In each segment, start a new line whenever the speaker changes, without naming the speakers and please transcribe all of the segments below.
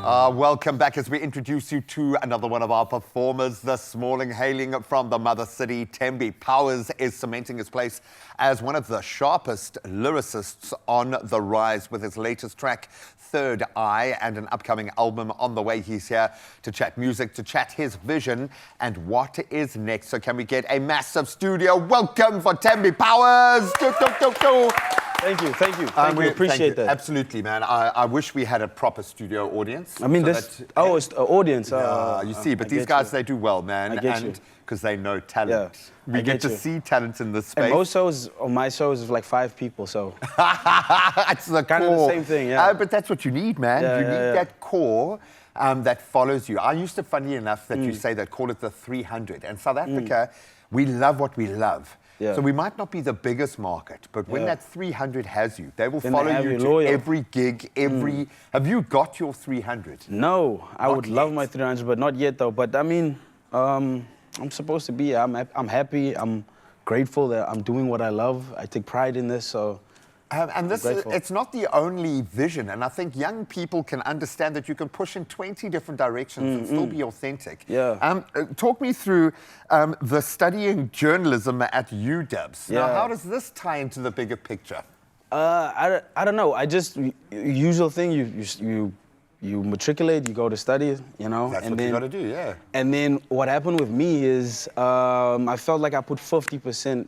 Welcome back as we introduce you to another one of our performers this morning. Hailing from the mother city, Tembipowers is cementing his place as one of the sharpest lyricists on the rise with his latest track, Third Eye, and an upcoming album on the way. He's here to chat music, to chat his vision and what is next. So can we get a massive studio welcome for Tembipowers?
Thank you. We appreciate that.
Absolutely, man. I wish we had a proper studio audience.
I mean, it's the audience.
You see, but these guys, they do well, man. And because they know talent.
Yeah,
we get to see talent in this space.
And most shows, on my shows, is like 5 people, so.
It's the
kind
core.
of the same thing, yeah.
But that's what you need, man. You need that core that follows you. I used to, funny enough, that you say that, call it the 300. And South Africa, we love what we love. Yeah. So we might not be the biggest market, but when that 300 has you, they will follow you to every gig, every... Have you got your 300?
No, I would love my 300, but not yet though. But I mean, I'm supposed to be. I'm happy. I'm grateful that I'm doing what I love. I take pride in this, so...
and this it's not the only vision, and I think young people can understand that you can push in 20 different directions and still be authentic.
Yeah.
Talk me through the studying journalism at UWs.
Yeah.
Now, how does this tie into the bigger picture?
I don't know. I just usual thing. You matriculate, you go to study, you know.
That's what you got to do, yeah.
And then what happened with me is I felt like I put 50%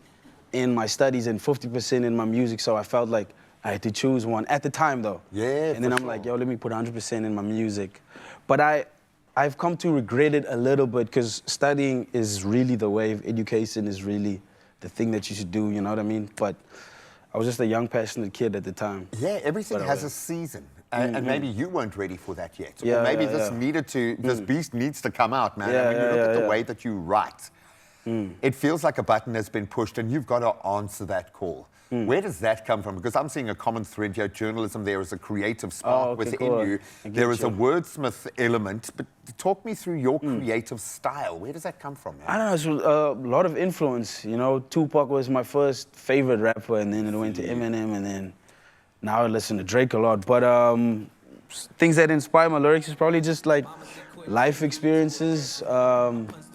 in my studies and 50% in my music, so I felt like I had to choose one at the time, though.
Yeah.
And then I'm like, yo, let me put 100% in my music. But I've come to regret it a little bit because studying is really the wave. Education is really the thing that you should do. You know what I mean? But I was just a young, passionate kid at the time.
Yeah, everything has a season. And maybe you weren't ready for that yet.
Yeah,
or maybe this beast needs to come out, man.
Yeah,
when you look at the way that you write, it feels like a button has been pushed and you've got to answer that call. Where does that come from? Because I'm seeing a common thread here. Journalism, there is a creative spark within you. There is a wordsmith element. But talk me through your creative style. Where does that come from, man?
I don't know. It's a lot of influence. You know, Tupac was my first favorite rapper, and then it went to Eminem, and then now I listen to Drake a lot. But things that inspire my lyrics is probably just like life experiences.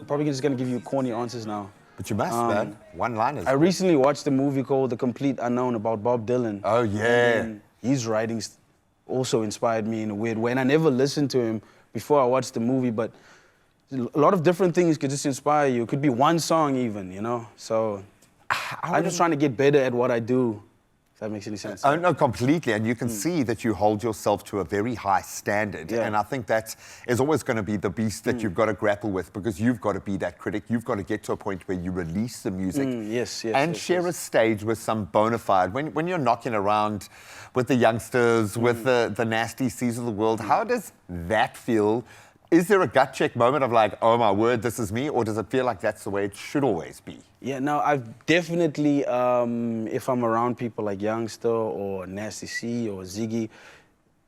Probably just gonna give you corny answers now.
But you must, man. One-liners.
I recently watched a movie called The Complete Unknown about Bob Dylan.
Oh, yeah.
And his writings also inspired me in a weird way. And I never listened to him before I watched the movie, but a lot of different things could just inspire you. It could be one song even, you know? So I'm just trying to get better at what I do. If that makes any sense.
Oh, no, completely. And you can see that you hold yourself to a very high standard.
Yeah.
And I think that is always going to be the beast that you've got to grapple with, because you've got to be that critic. You've got to get to a point where you release the music and share a stage with some bona fide. When you're knocking around with the youngsters, with the nasty seas of the world, how does that feel? Is there a gut check moment of like, oh my word, this is me? Or does it feel like that's the way it should always be?
Yeah, no, I've definitely, if I'm around people like Youngster or Nasty C or Ziggy,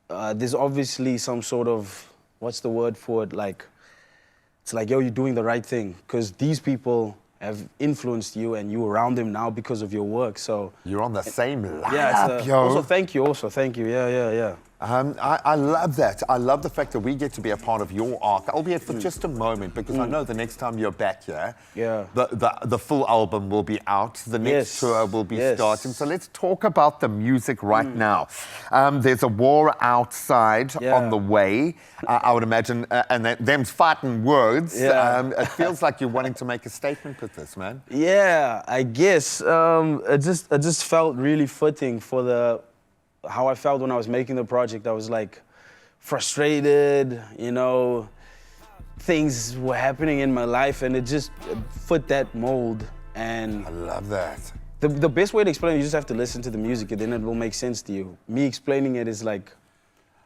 there's obviously some sort of, what's the word for it? Like, it's like, yo, you're doing the right thing. Because these people have influenced you and you're around them now because of your work, so.
You're on the same lineup,
yeah,
yo.
Also, thank you. Yeah.
I love that. I love the fact that we get to be a part of your arc, albeit for just a moment, because I know the next time you're back here, the full album will be out, the next tour will be starting. So let's talk about the music right now. There's a war outside on the way, I would imagine, and them's fighting words. It feels like you're wanting to make a statement with this, man.
Yeah, I guess. It just felt really fitting for how I felt when I was making the project. I was like frustrated, you know, things were happening in my life and it just fit that mold. And
I love that.
The best way to explain it, you just have to listen to the music and then it will make sense to you. Me explaining it is like,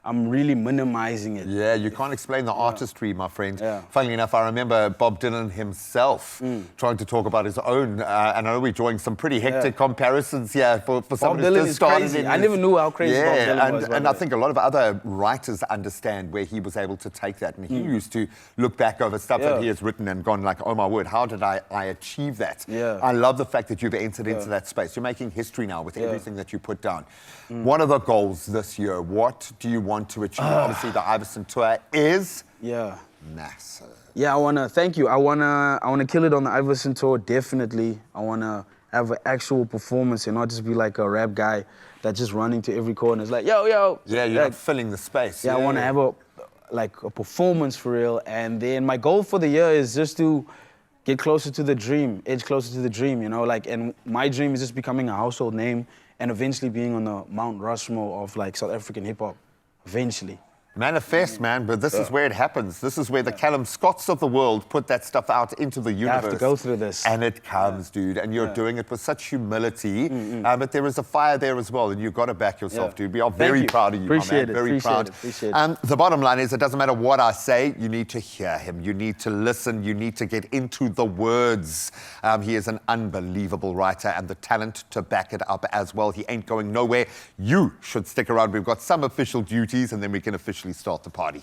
I'm really minimizing it.
Yeah, you can't explain the artistry, my friend. Funnily enough, I remember Bob Dylan himself trying to talk about his own, and I know we're drawing some pretty hectic comparisons here for somebody
Bob Dylan
who's
is crazy. I never knew how crazy Bob Dylan was.
And I think a lot of other writers understand where he was able to take that, and he used to look back over stuff that he has written and gone like, oh my word, how did I achieve that? I love the fact that you've entered into that space. You're making history now with everything that you put down. What are the goals this year? What do you want to achieve? Obviously, the Iverson Tour is
Yeah.
massive.
Yeah, thank you. I wanna kill it on the Iverson Tour, definitely. I wanna have an actual performance and not just be like a rap guy that's just running to every corner. It's like, yo.
Yeah, you're
like,
not filling the space.
Yeah, I wanna have a performance for real. And then my goal for the year is just to get closer to the dream, edge closer to the dream, you know? And my dream is just becoming a household name and eventually being on the Mount Rushmore of South African hip hop, eventually.
Manifest, man, but this is where it happens. This is where the Callum Scotts of the world put that stuff out into the universe.
You have to go through this.
And it comes, dude. And you're doing it with such humility. But there is a fire there as well, and you've got to back yourself, dude. We are very proud of you,
Appreciate
my man.
it.
Very proud.
Appreciate it.
The bottom line is, it doesn't matter what I say, you need to hear him. You need to listen. You need to get into the words. He is an unbelievable writer and the talent to back it up as well. He ain't going nowhere. You should stick around. We've got some official duties, and then we can officially start the party.